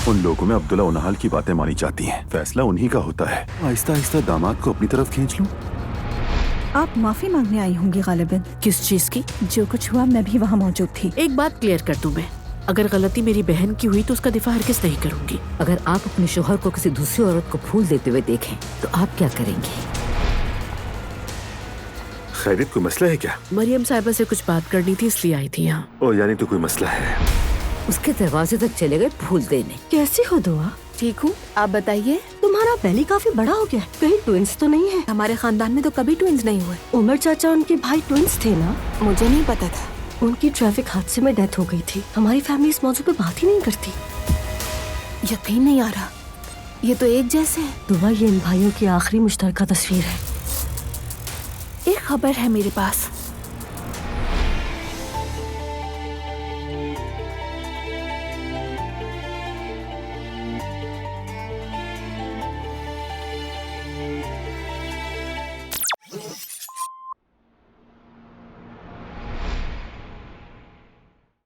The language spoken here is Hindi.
उन लोगों में अब्दुल्ला उनहाल की बातें मानी जाती हैं। फैसला उन्हीं का होता है। आहिस्ता आहिस्ता दामाद को अपनी तरफ खींच लूं। आप माफी मांगने आई होंगी गालिबन। किस चीज की? जो कुछ हुआ मैं भी वहाँ मौजूद थी। एक बात क्लियर कर दूं मैं, अगर गलती मेरी बहन की हुई तो उसका दिफा हरगिज़ नहीं करूंगी। अगर आप अपने शोहर को किसी दूसरी औरत को फूल देते हुए देखें तो आप क्या करेंगे? खैरियत, कोई मसला है क्या? मरियम साहिबा से कुछ बात करनी थी इसलिए आई थी यहाँ। ओ, यानी तो कोई मसला है। उसके दरवाजे तक चले गए फूल देने। कैसी हो दुआ? ठीक हूँ, आप बताइए। तुम्हारा बेली काफी बड़ा हो गया, कहीं ट्विंस तो नहीं है? हमारे खानदान में तो कभी ट्विंस नहीं हुए। उमर चाचा उनके भाई ट्विंस थे ना? मुझे नहीं पता था। उनकी ट्रैफिक हादसे में डेथ हो गई थी। हमारी फैमिली इस मौजू पे बात ही नहीं करती। यकीन नहीं आ रहा, ये तो एक जैसे है। दुआ, ये इन भाइयों की आखिरी मुश्तरका तस्वीर है। एक खबर है मेरे पास।